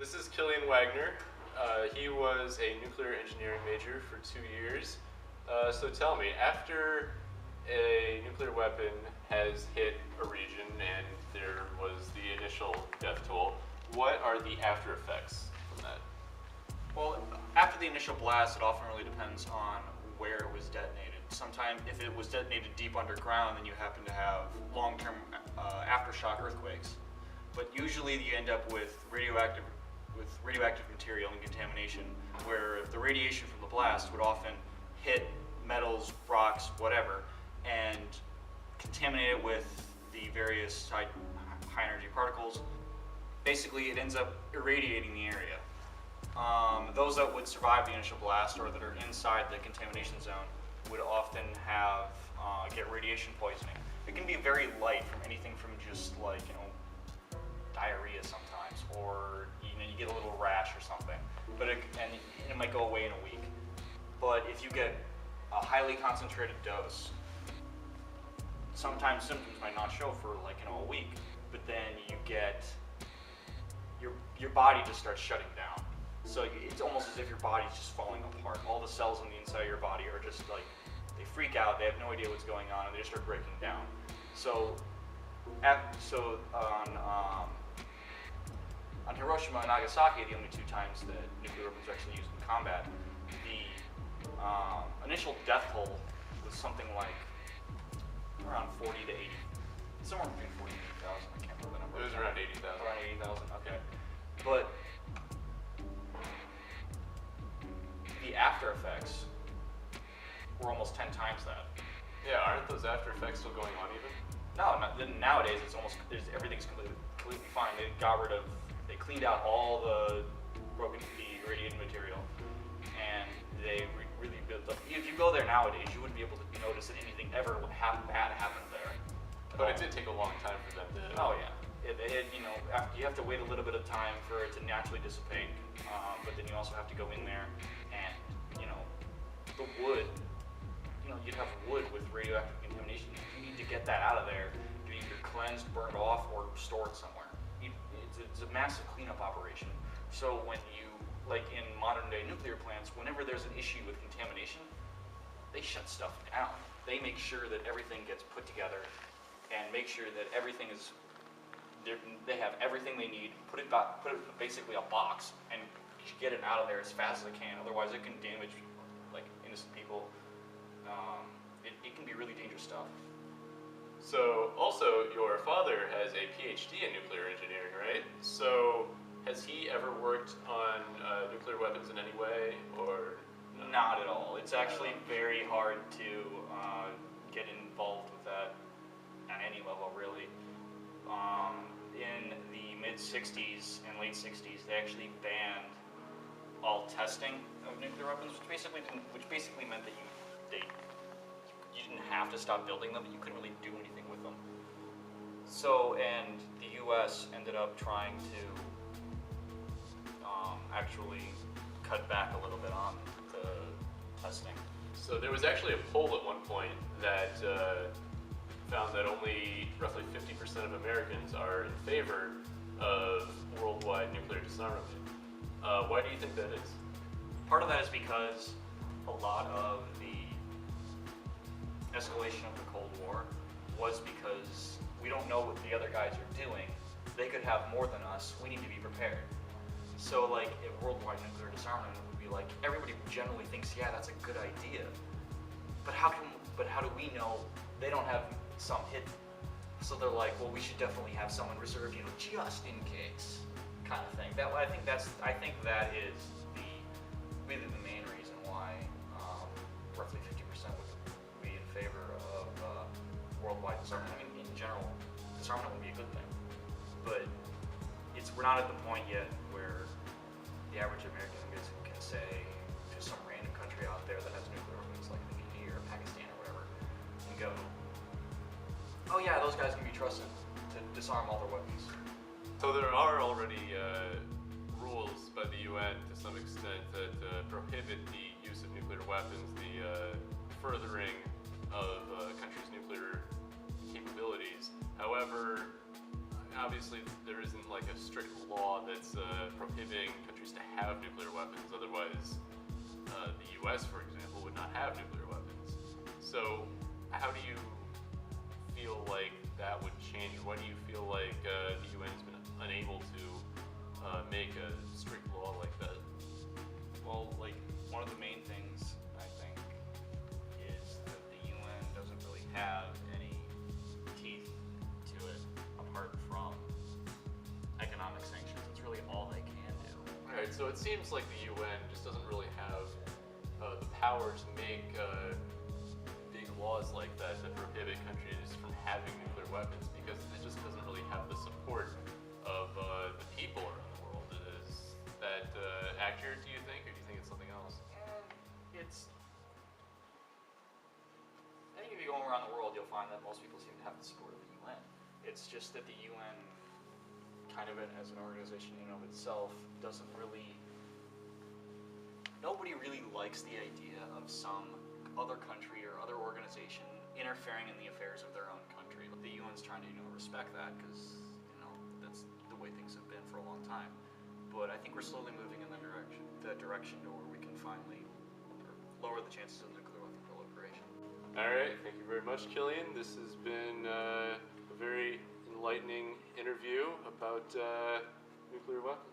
This is Killian Wagner. He was a nuclear engineering major for 2 years. So tell me, after a nuclear weapon has hit a region and there was the initial death toll, what are the after effects from that? Well, after the initial blast, it often really depends on where it was detonated. Sometimes, if it was detonated deep underground, then you happen to have long-term aftershock earthquakes. But usually, you end up with radioactive material and contamination, where the radiation from the blast would often hit metals, rocks, whatever, and contaminate it with the various high-energy particles. Basically, it ends up irradiating the area. Those that would survive the initial blast or that are inside the contamination zone would often get radiation poisoning. It can be very light, from anything from just diarrhea sometimes, or you get a little rash or something. But it might go away in a week. But if you get a highly concentrated dose, sometimes symptoms might not show for a week, but then you get your body just starts shutting down. So it's almost as if your body's just falling apart. All the cells on the inside of your body are just they freak out. They have no idea what's going on, and they just start breaking down. So on Hiroshima and Nagasaki, the only two times that nuclear weapons are actually used in combat, the initial death toll was something like around 40 to 80, somewhere between 40 and 80,000. I can't remember the number. It was around 80,000. Around 80,000. Okay, but the after effects were almost 10 times that. Yeah, aren't those after effects still going on even? No, nowadays everything's completely fine. They cleaned out all the irradiated material, and they really built up. If you go there nowadays, you wouldn't be able to notice that anything ever bad happened there. But it did take a long time for them to. Oh yeah, you have to wait a little bit of time for it to naturally dissipate, but then you also have to go in there, and the wood. You'd have wood with radioactive contamination. You need to get that out of there to either cleansed, burned off, or stored somewhere. It's a massive cleanup operation. So when in modern day nuclear plants, whenever there's an issue with contamination, they shut stuff down. They make sure that everything gets put together and make sure that everything is, they have everything they need, put it basically a box and get it out of there as fast as they can. Otherwise it can damage innocent people. It can be really dangerous stuff. So, also, your father has a PhD in nuclear engineering, right? So, has he ever worked on nuclear weapons in any way, or? No? Not at all. It's actually very hard to get involved with that at any level, really. In the mid-'60s and late '60s, they actually banned all testing of nuclear weapons, which basically meant that you didn't have to stop building them, but you couldn't really do anything with them. So, and the U.S. ended up trying to actually cut back a little bit on the testing. So there was actually a poll at one point that found that only roughly 50% of Americans are in favor of worldwide nuclear disarmament. Why do you think that is? Part of that is because a lot of the escalation of the Cold War was because we don't know what the other guys are doing. They could have more than us. We need to be prepared. So a worldwide nuclear disarmament would be everybody generally thinks, yeah, that's a good idea. But how do we know they don't have some hidden? So they're like, well, we should definitely have someone reserved, just in case, kind of thing. I think that is really the main reason why roughly 50% would be in favor of worldwide disarmament. I mean, in general, disarmament would be a good thing, but we're not at the point yet where the average American can say to some random country out there that has nuclear weapons, like the India or Pakistan or whatever, and go, oh yeah, those guys can be trusted to disarm all their weapons. So there are already rules by the UN to some extent that prohibit the use of nuclear weapons, the furthering of countries' nuclear capabilities. However, obviously there isn't like a strict law that's prohibiting countries to have nuclear weapons. Otherwise, the U.S., for example, would not have nuclear weapons. So, how do you feel like that would change? Why do you feel like the UN's been unable to make a strict law like that? Well, like, one of the main things, I think, is that the UN doesn't really have any teeth to it apart from economic sanctions. It's really all they can do. Alright, so it seems like the UN just doesn't really have the power to make big laws like that that prohibit countries from having nuclear weapons because it just doesn't really have the support of the people around the world. Is that accurate, do you think, or do you think it's something else? I think if you go around the world, you'll find that most people seem to have the support of the UN. It's just that the UN, kind of as an organization in and of itself, doesn't really. Nobody really likes the idea of some other country or other organization interfering in the affairs of their own country. The UN's trying to, respect that because, that's the way things have been for a long time. But I think we're slowly moving in that direction to where we can finally lower the chances of nuclear weapon proliferation. Alright, thank you very much, Killian. This has been a very enlightening interview about nuclear weapons.